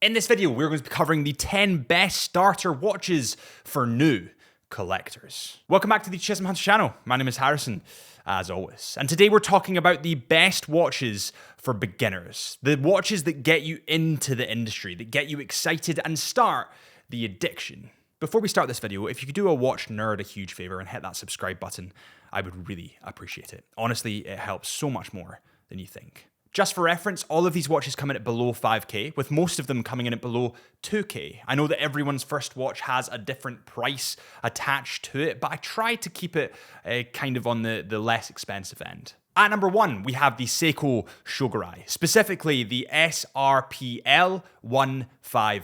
In this video, we're going to be covering the 10 best starter watches for new collectors. Welcome back to the Chisholm Hunter channel. My name is Harrison, as always. And today we're talking about the best watches for beginners. The watches that get you into the industry, that get you excited and start the addiction. Before we start this video, if you could do a watch nerd a huge favor and hit that subscribe button, I would really appreciate it. Honestly, it helps so much more than you think. Just for reference, all of these watches come in at below 5K, with most of them coming in at below 2K. I know that everyone's first watch has a different price attached to it, but I tried to keep it kind of on the less expensive end. At number 1, we have the Seiko Shogurai, specifically the SRPL 15K1.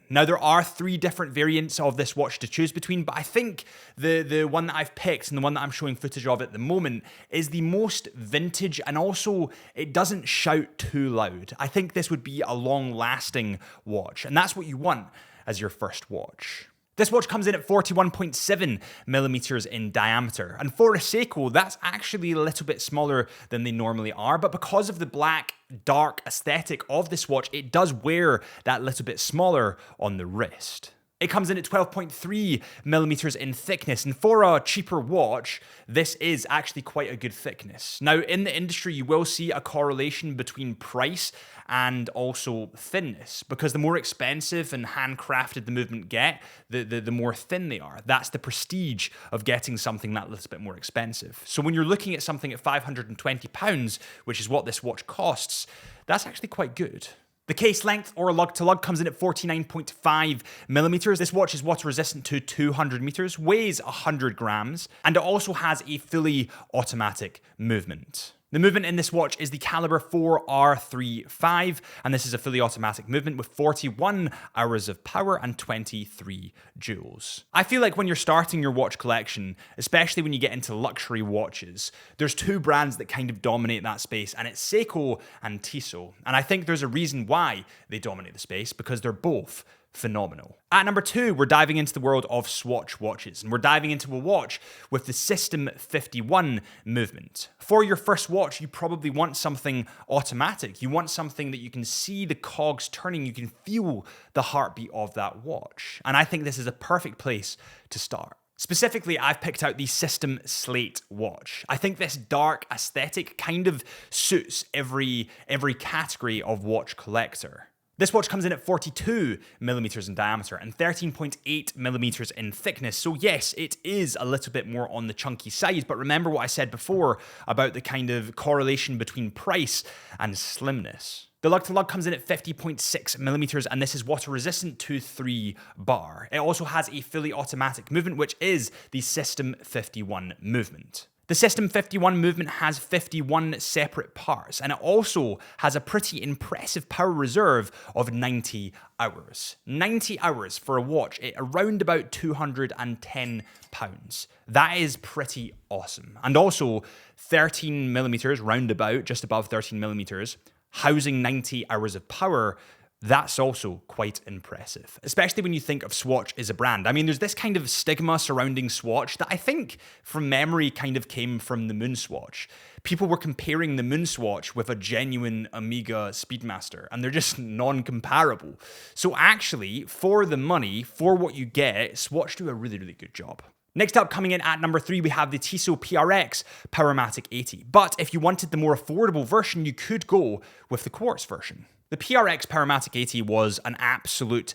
Now, there are 3 different variants of this watch to choose between, but I think the one that I've picked and the one that I'm showing footage of at the moment is the most vintage, and also it doesn't shout too loud. I think this would be a long-lasting watch, and that's what you want as your first watch. This watch comes in at 41.7 millimeters in diameter, and for a Seiko, that's actually a little bit smaller than they normally are, but because of the black, dark aesthetic of this watch, it does wear that little bit smaller on the wrist. It comes in at 12.3 millimeters in thickness, and for a cheaper watch, this is actually quite a good thickness. Now, in the industry, you will see a correlation between price and also thinness, because the more expensive and handcrafted the movement get, the more thin they are. That's the prestige of getting something that little bit more expensive. So when you're looking at something at £520, which is what this watch costs, that's actually quite good. The case length, or lug-to-lug, comes in at 49.5 millimeters. This watch is water resistant to 200 meters, weighs 100 grams, and it also has a fully automatic movement. The movement in this watch is the caliber 4R35, and this is a fully automatic movement with 41 hours of power and 23 joules. I feel like when you're starting your watch collection, especially when you get into luxury watches, there's 2 brands that kind of dominate that space, and it's Seiko and Tissot. And I think there's a reason why they dominate the space, because they're both phenomenal. At number 2, we're diving into the world of Swatch watches, and we're diving into a watch with the System 51 movement. For your first watch, you probably want something automatic. You want something that you can see the cogs turning, you can feel the heartbeat of that watch. And I think this is a perfect place to start. Specifically, I've picked out the System Slate watch. I think this dark aesthetic kind of suits every category of watch collector. This watch comes in at 42 millimeters in diameter and 13.8 millimeters in thickness. So yes, it is a little bit more on the chunky side, but remember what I said before about the kind of correlation between price and slimness. The lug-to-lug comes in at 50.6 millimeters, and this is water resistant to 3 bar. It also has a fully automatic movement, which is the System 51 movement. The System 51 movement has 51 separate parts, and it also has a pretty impressive power reserve of 90 hours. 90 hours for a watch at around about £210. That is pretty awesome. And also 13 millimeters, roundabout, just above 13 millimeters, housing 90 hours of power. That's also quite impressive, especially when you think of Swatch as a brand. I mean, there's this kind of stigma surrounding Swatch that I think, from memory, kind of came from the Moon Swatch. People were comparing the Moon Swatch with a genuine Omega Speedmaster, and they're just non-comparable. So actually, for the money, for what you get, Swatch do a really, really good job. Next up, coming in at number 3, we have the Tissot PRX Powermatic 80. But if you wanted the more affordable version, you could go with the quartz version. The PRX Powermatic 80 was an absolute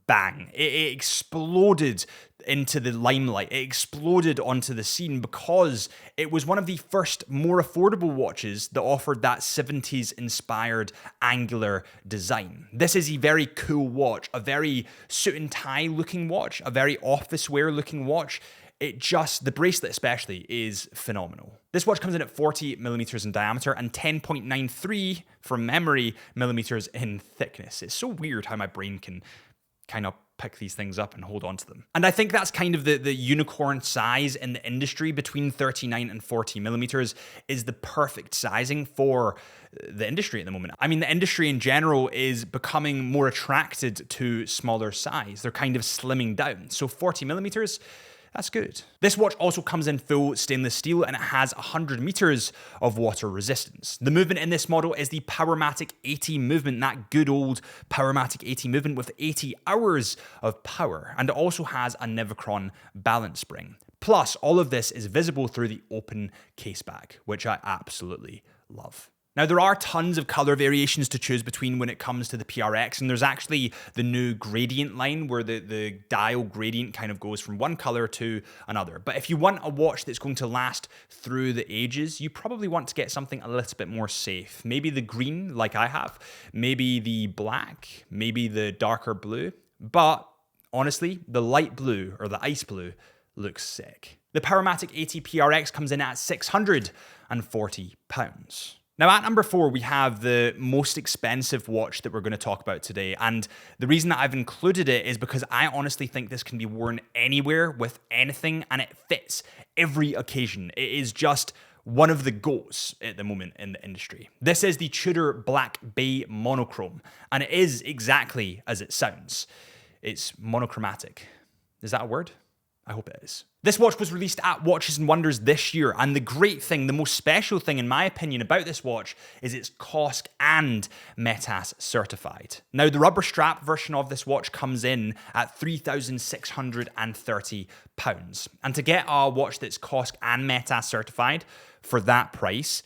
bang. It exploded into the limelight. It exploded onto the scene because it was one of the first more affordable watches that offered that 70s inspired angular design. This is a very cool watch, a very suit and tie looking watch, a very office wear looking watch. The bracelet especially, is phenomenal. This watch comes in at 40 millimeters in diameter and 10.93, from memory, millimeters in thickness. It's so weird how my brain can kind of pick these things up and hold on to them. And I think that's kind of the unicorn size in the industry. Between 39 and 40 millimeters is the perfect sizing for the industry at the moment. I mean, the industry in general is becoming more attracted to smaller size. They're kind of slimming down. So 40 millimeters, That's good. This watch also comes in full stainless steel and it has 100 meters of water resistance. The movement in this model is the Powermatic 80 movement, that good old Powermatic 80 movement with 80 hours of power. And it also has a Nivacron balance spring. Plus, all of this is visible through the open case back, which I absolutely love. Now, there are tons of color variations to choose between when it comes to the PRX, and there's actually the new gradient line where the dial gradient kind of goes from one color to another. But if you want a watch that's going to last through the ages, you probably want to get something a little bit more safe. Maybe the green, like I have, maybe the black, maybe the darker blue. But honestly, the light blue or the ice blue looks sick. The Powermatic 80 PRX comes in at £640. Now at number 4, we have the most expensive watch that we're going to talk about today. And the reason that I've included it is because I honestly think this can be worn anywhere with anything and it fits every occasion. It is just one of the GOATs at the moment in the industry. This is the Tudor Black Bay Monochrome, and it is exactly as it sounds. It's monochromatic. Is that a word? I hope it is. This watch was released at Watches and Wonders this year, and the great thing, the most special thing in my opinion about this watch is it's COSC and METAS certified. Now the rubber strap version of this watch comes in at £3,630. And to get a watch that's COSC and METAS certified for that price,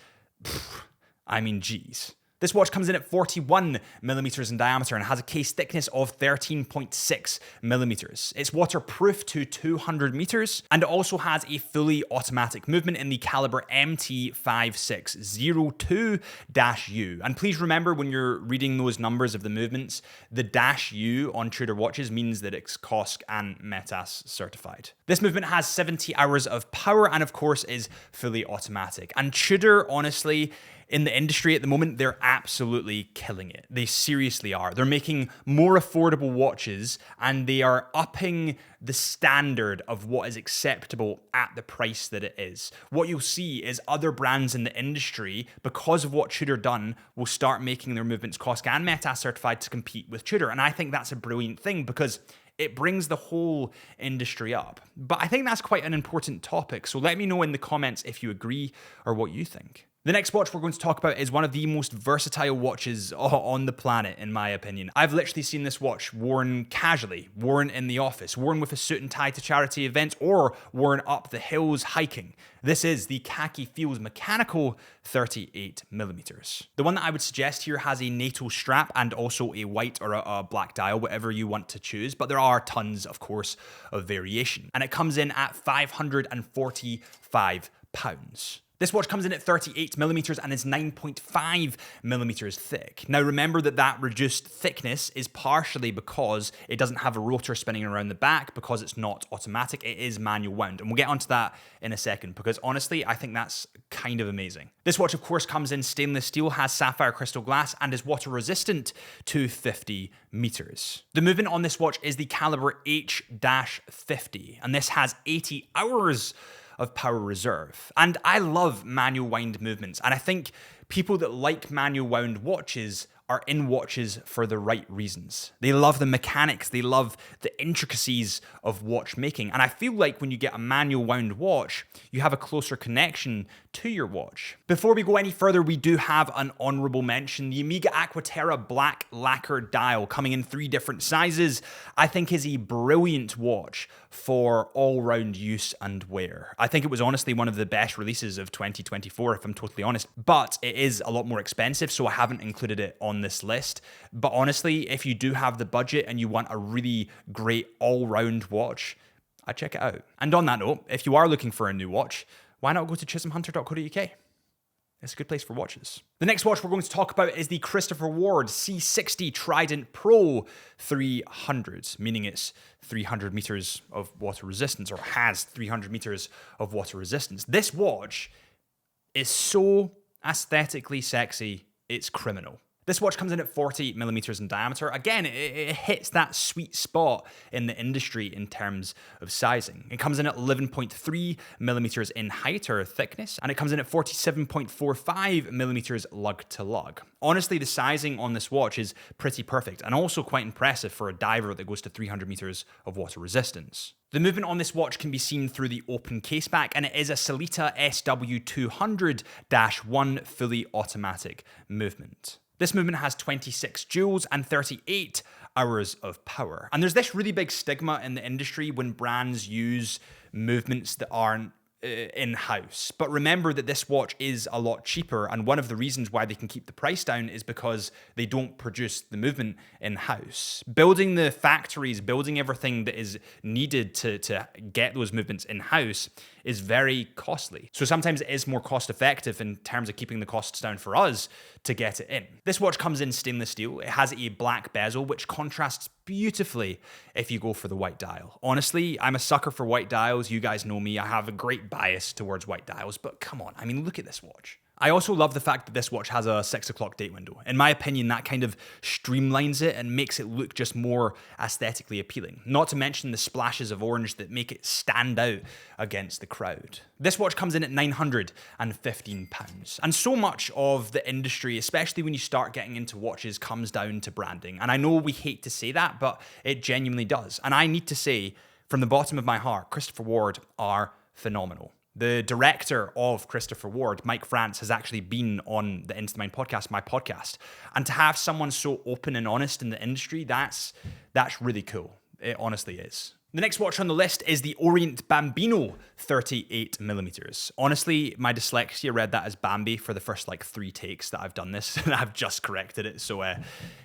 I mean geez. This watch comes in at 41 millimeters in diameter and has a case thickness of 13.6 millimeters. It's waterproof to 200 meters, and it also has a fully automatic movement in the caliber MT5602-U. And please remember when you're reading those numbers of the movements, the -U on Tudor watches means that it's COSC and METAS certified. This movement has 70 hours of power and of course is fully automatic. And Tudor, honestly, in the industry at the moment, they're absolutely killing it. They seriously are. They're making more affordable watches and they are upping the standard of what is acceptable at the price that it is. What you'll see is other brands in the industry, because of what Tudor done, will start making their movements COSC and METAS certified to compete with Tudor. And I think that's a brilliant thing because it brings the whole industry up. But I think that's quite an important topic. So let me know in the comments if you agree or what you think. The next watch we're going to talk about is one of the most versatile watches on the planet, in my opinion. I've literally seen this watch worn casually, worn in the office, worn with a suit and tie to charity events, or worn up the hills hiking. This is the Khaki Feels Mechanical 38 millimeters. The one that I would suggest here has a NATO strap and also a white or a black dial, whatever you want to choose, but there are tons, of course, of variation. And it comes in at £545. This watch comes in at 38 millimeters and is 9.5 millimeters thick. Now remember that reduced thickness is partially because it doesn't have a rotor spinning around the back because it's not automatic, it is manual wound. And we'll get onto that in a second because honestly, I think that's kind of amazing. This watch of course comes in stainless steel, has sapphire crystal glass and is water resistant to 50 meters. The movement on this watch is the caliber H-50 and this has 80 hours of power reserve. And I love manual wind movements. And I think people that like manual wound watches are in watches for the right reasons. They love the mechanics. They love the intricacies of watchmaking. And I feel like when you get a manual wound watch, you have a closer connection to your watch. Before we go any further, we do have an honorable mention. The Omega Aquaterra Black Lacquer Dial, coming in 3 different sizes, I think is a brilliant watch for all-round use and wear. I think it was honestly one of the best releases of 2024, if I'm totally honest, but it is a lot more expensive, so I haven't included it on this list. But honestly, if you do have the budget and you want a really great all-round watch, I'd check it out. And on that note, if you are looking for a new watch, why not go to chisholmhunter.co.uk? It's a good place for watches. The next watch we're going to talk about is the Christopher Ward C60 Trident Pro 300, meaning it's 300 meters of water resistance, or has 300 meters of water resistance. This watch is so aesthetically sexy, it's criminal. This watch comes in at 40 millimeters in diameter. Again, it hits that sweet spot in the industry in terms of sizing. It comes in at 11.3 millimeters in height or thickness, and it comes in at 47.45 millimeters lug to lug. Honestly, the sizing on this watch is pretty perfect and also quite impressive for a diver that goes to 300 meters of water resistance. The movement on this watch can be seen through the open caseback, and it is a Sellita SW200-1 fully automatic movement. This movement has 26 joules and 38 hours of power. And there's this really big stigma in the industry when brands use movements that aren't in-house. But remember that this watch is a lot cheaper, and one of the reasons why they can keep the price down is because they don't produce the movement in-house. Building the factories, building everything that is needed to get those movements in-house is very costly. So sometimes it is more cost effective in terms of keeping the costs down for us to get it in. This watch comes in stainless steel. It has a black bezel, which contrasts beautifully if you go for the white dial. Honestly, I'm a sucker for white dials. You guys know me. I have a great bias towards white dials, but come on. I mean, look at this watch. I also love the fact that this watch has a 6 o'clock date window. In my opinion, that kind of streamlines it and makes it look just more aesthetically appealing. Not to mention the splashes of orange that make it stand out against the crowd. This watch comes in at £915. And so much of the industry, especially when you start getting into watches, comes down to branding. And I know we hate to say that, but it genuinely does. And I need to say, from the bottom of my heart, Christopher Ward are phenomenal. The director of Christopher Ward, Mike France, has actually been on the Into the Mind podcast, my podcast. And to have someone so open and honest in the industry, that's really cool. It honestly is. The next watch on the list is the Orient Bambino 38 millimeters. Honestly, my dyslexia read that as Bambi for the first 3 takes that I've done this, and I've just corrected it. So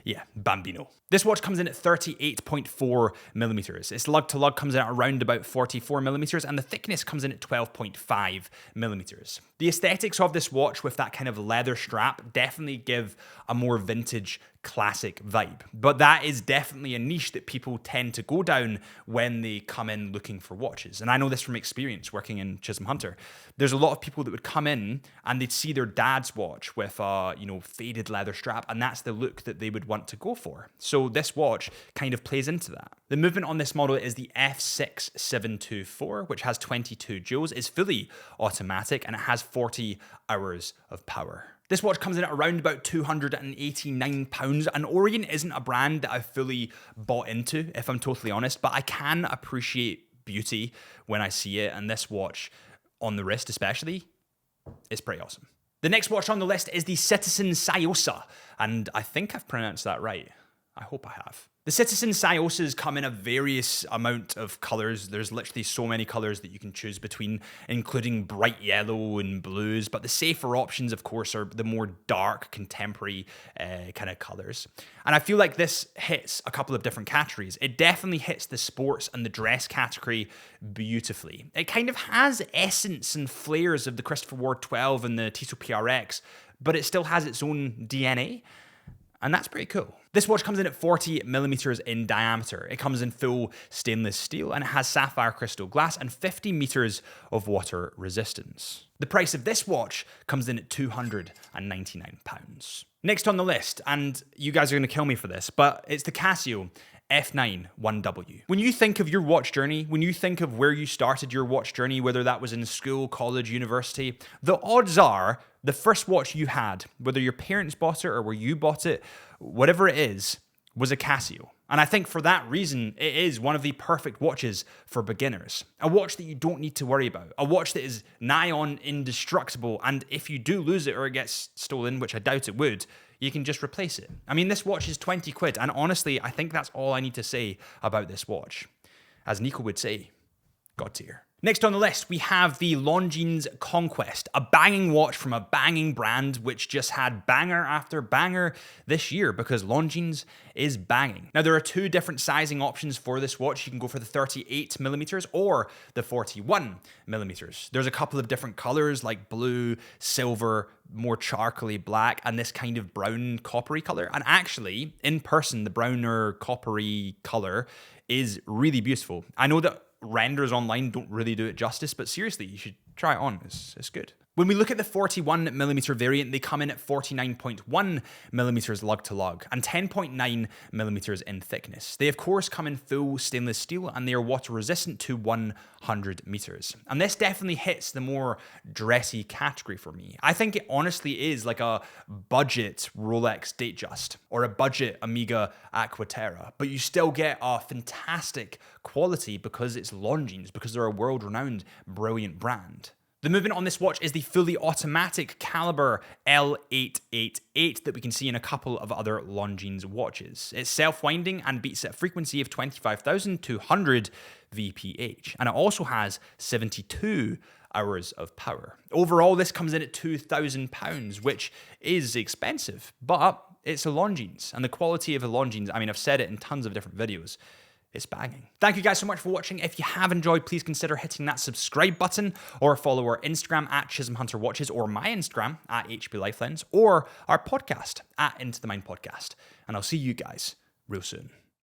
yeah, Bambino. This watch comes in at 38.4 millimeters. Its lug to lug comes in at around about 44 millimeters, and the thickness comes in at 12.5 millimeters. The aesthetics of this watch with that kind of leather strap definitely give a more vintage classic vibe. But that is definitely a niche that people tend to go down when they come in looking for watches. And I know this from experience working in Chisholm Hunter. There's a lot of people that would come in and they'd see their dad's watch with a faded leather strap, and that's the look that they would want to go for. So this watch kind of plays into that. The movement on this model is the F6724, which has 22 joules, is fully automatic, and it has 40 hours of power. This watch comes in at around about £289, and Orient isn't a brand that I've fully bought into, if I'm totally honest, but I can appreciate beauty when I see it, and this watch on the wrist especially is pretty awesome. The next watch on the list is the Citizen Saiosa, and I think I've pronounced that right. I hope I have. The Citizen Saiosas come in a various amount of colors. There's literally so many colors that you can choose between, including bright yellow and blues. But the safer options, of course, are the more dark, contemporary kind of colors. And I feel like this hits a couple of different categories. It definitely hits the sports and the dress category beautifully. It kind of has essence and flares of the Christopher Ward 12 and the Tissot PRX, but it still has its own DNA. And that's pretty cool. This watch comes in at 40 millimeters in diameter. It comes in full stainless steel, and it has sapphire crystal glass and 50 meters of water resistance. The price of this watch comes in at £299. Next on the list, and you guys are going to kill me for this, but it's the Casio F9 1W. When you think of your watch journey, when you think of where you started your watch journey, whether that was in school, college, university, the odds are the first watch you had, whether your parents bought it or where you bought it, whatever it is, was a Casio. And I think for that reason, it is one of the perfect watches for beginners. A watch that you don't need to worry about. A watch that is nigh on indestructible. And if you do lose it or it gets stolen, which I doubt it would, you can just replace it. I mean, this watch is 20 quid. And honestly, I think that's all I need to say about this watch. As Nico would say, God tier. Next on the list, we have the Longines Conquest, a banging watch from a banging brand which just had banger after banger this year because Longines is banging. Now, there are 2 different sizing options for this watch. You can go for the 38 millimeters or the 41 millimeters. There's a couple of different colors like blue, silver, more charcoaly black, and this kind of brown coppery color. And actually, in person, the browner coppery color is really beautiful. I know that renders online don't really do it justice, but seriously, you should try it on. It's good. When we look at the 41mm variant, they come in at 49.1mm lug to lug and 10.9mm in thickness. They of course come in full stainless steel and they are water resistant to 100 meters. And this definitely hits the more dressy category for me. I think it honestly is like a budget Rolex Datejust or a budget Omega Aquaterra, but you still get a fantastic quality because it's Longines, because they're a world-renowned, brilliant brand. The movement on this watch is the fully automatic caliber L888 that we can see in a couple of other Longines watches. It's self-winding and beats at a frequency of 25,200 VPH, and it also has 72 hours of power. Overall, this comes in at £2,000, which is expensive, but it's a Longines, and the quality of a Longines, I mean, I've said it in tons of different videos, it's banging. Thank you guys so much for watching. If you have enjoyed, please consider hitting that subscribe button or follow our Instagram at Chisholm Hunter Watches or my Instagram at HB Lifelens or our podcast at Into the Mind Podcast. And I'll see you guys real soon.